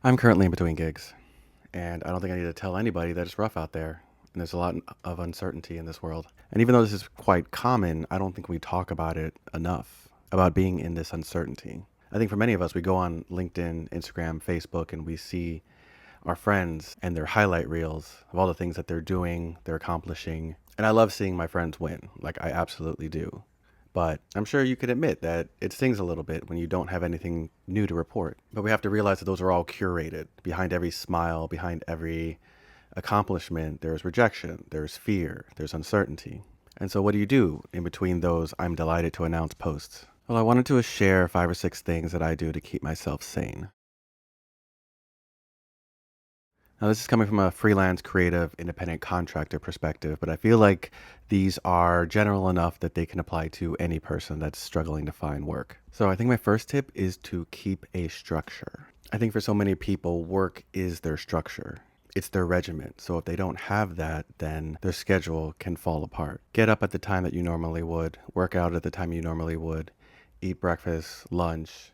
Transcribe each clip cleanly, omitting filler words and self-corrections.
I'm currently in between gigs, and I don't think I need to tell anybody that it's rough out there. And there's a lot of uncertainty in this world. And even though this is quite common, I don't think we talk about it enough about being in this uncertainty. I think for many of us, we go on LinkedIn, Instagram, Facebook, and we see our friends and their highlight reels of all the things that they're doing, they're accomplishing. And I love seeing my friends win. Like, I absolutely do. But I'm sure you could admit that it stings a little bit when you don't have anything new to report. But we have to realize that those are all curated. Behind every smile, behind every accomplishment, there's rejection, there's fear, there's uncertainty. And so, what do you do in between those I'm delighted to announce posts? Well, I wanted to share 5 or 6 things that I do to keep myself sane. Now, this is coming from a freelance, creative, independent contractor perspective, but I feel like these are general enough that they can apply to any person that's struggling to find work. So, I think my first tip is to keep a structure. I think for so many people, work is their structure. It's their regiment. So, if they don't have that, then their schedule can fall apart. Get up at the time that you normally would, work out at the time you normally would, eat breakfast, lunch,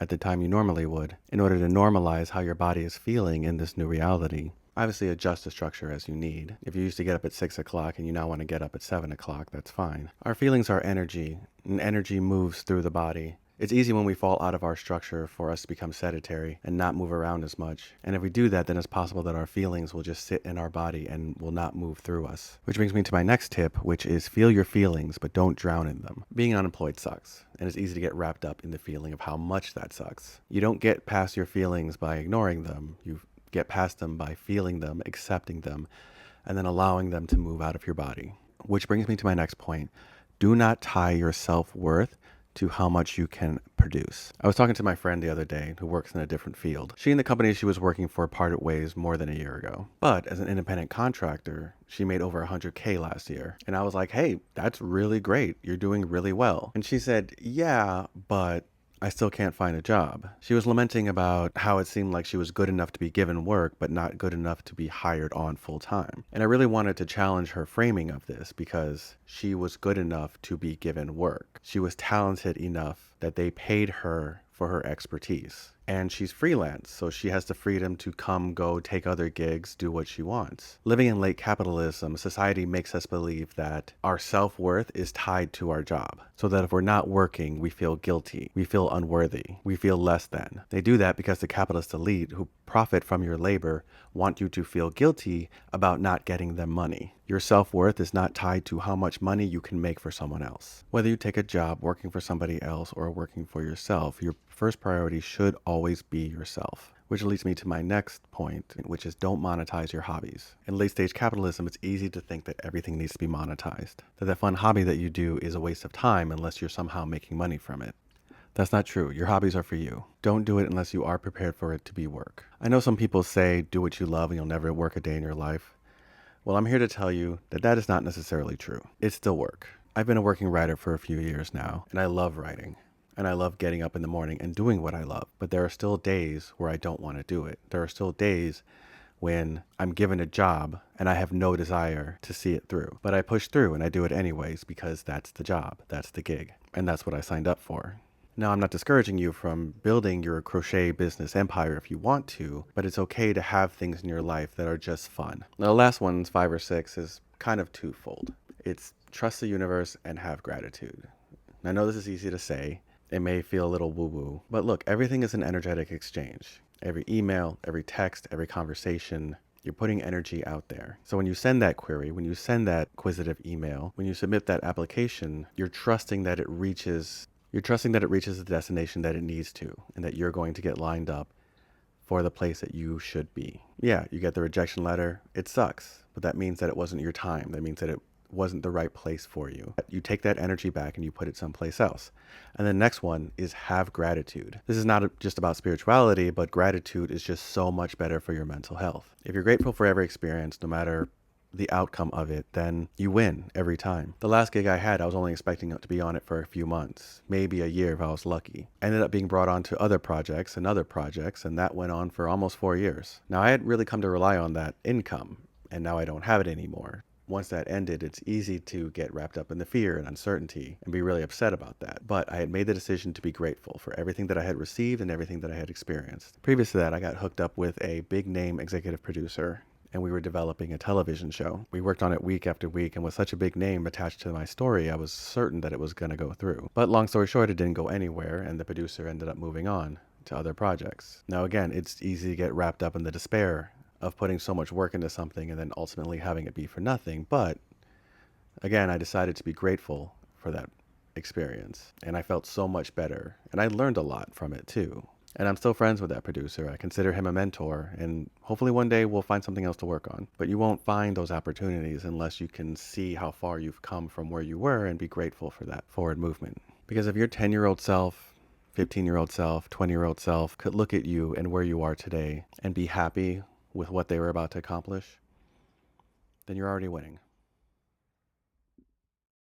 at the time you normally would in order to normalize how your body is feeling in this new reality. Obviously, adjust the structure as you need. If you used to get up at 6 o'clock and you now want to get up at 7 o'clock, that's fine. Our feelings are energy, and energy moves through the body. It's easy when we fall out of our structure for us to become sedentary and not move around as much. And if we do that, then it's possible that our feelings will just sit in our body and will not move through us. Which brings me to my next tip, which is feel your feelings, but don't drown in them. Being unemployed sucks, and it's easy to get wrapped up in the feeling of how much that sucks. You don't get past your feelings by ignoring them. You get past them by feeling them, accepting them, and then allowing them to move out of your body. Which brings me to my next point. Do not tie your self-worth to how much you can produce. I was talking to my friend the other day who works in a different field. She and the company she was working for parted ways more than a year ago. But as an independent contractor, she made over 100K last year. And I was like, hey, that's really great. You're doing really well. And she said, yeah, but I still can't find a job. She was lamenting about how it seemed like she was good enough to be given work, but not good enough to be hired on full time. And I really wanted to challenge her framing of this because she was good enough to be given work. She was talented enough that they paid her for her expertise. And she's freelance, so she has the freedom to come, go, take other gigs, do what she wants. Living in late capitalism, society makes us believe that our self-worth is tied to our job. So that if we're not working, we feel guilty, we feel unworthy, we feel less than. They do that because the capitalist elite who profit from your labor want you to feel guilty about not getting them money. Your self-worth is not tied to how much money you can make for someone else. Whether you take a job working for somebody else or working for yourself, your first priority should always be yourself. Which leads me to my next point, which is don't monetize your hobbies. In late stage capitalism, it's easy to think that everything needs to be monetized, that fun hobby that you do is a waste of time unless you're somehow making money from it. That's not true. Your hobbies are for you. Don't do it unless you are prepared for it to be work. I know some people say do what you love and you'll never work a day in your life. Well, I'm here to tell you that that is not necessarily true. It's still work. I've been a working writer for a few years now, and I love writing. And I love getting up in the morning and doing what I love. But there are still days where I don't want to do it. There are still days when I'm given a job and I have no desire to see it through. But I push through and I do it anyways because that's the job, that's the gig, and that's what I signed up for. Now, I'm not discouraging you from building your crochet business empire if you want to, but it's okay to have things in your life that are just fun. Now, the last one's 5 or 6 is kind of twofold. It's trust the universe and have gratitude. I know this is easy to say. It may feel a little woo-woo, but look, everything is an energetic exchange. Every email, every text, every conversation, you're putting energy out there. So when you send that query, when you send that inquisitive email, when you submit that application, you're trusting that it reaches the destination that it needs to, and that you're going to get lined up for the place that you should be. Yeah, you get the rejection letter. It sucks, but that means that it wasn't your time. That means that it wasn't the right place for you. You take that energy back and you put it someplace else. And the next one is have gratitude. This is not just about spirituality, but gratitude is just so much better for your mental health. If you're grateful for every experience, no matter the outcome of it, then you win every time. The last gig I had, I was only expecting to be on it for a few months, maybe a year if I was lucky. I ended up being brought on to other projects, and that went on for almost 4 years. Now, I had really come to rely on that income, and now I don't have it anymore. once that ended, it's easy to get wrapped up in the fear and uncertainty and be really upset about that. But I had made the decision to be grateful for everything that I had received and everything that I had experienced. Previous to that, I got hooked up with a big name executive producer, and we were developing a television show. We worked on it week after week, and with such a big name attached to my story, I was certain that it was going to go through. But long story short, it didn't go anywhere, and the producer ended up moving on to other projects. Now again, it's easy to get wrapped up in the despair of putting so much work into something and then ultimately having it be for nothing. But again, I decided to be grateful for that experience, and I felt so much better, and I learned a lot from it too. And I'm still friends with that producer. I consider him a mentor, and hopefully one day we'll find something else to work on. But you won't find those opportunities unless you can see how far you've come from where you were and be grateful for that forward movement. Because if your 10-year-old self, 15-year-old self, 20-year-old self could look at you and where you are today and be happy with what they were about to accomplish, then you're already winning.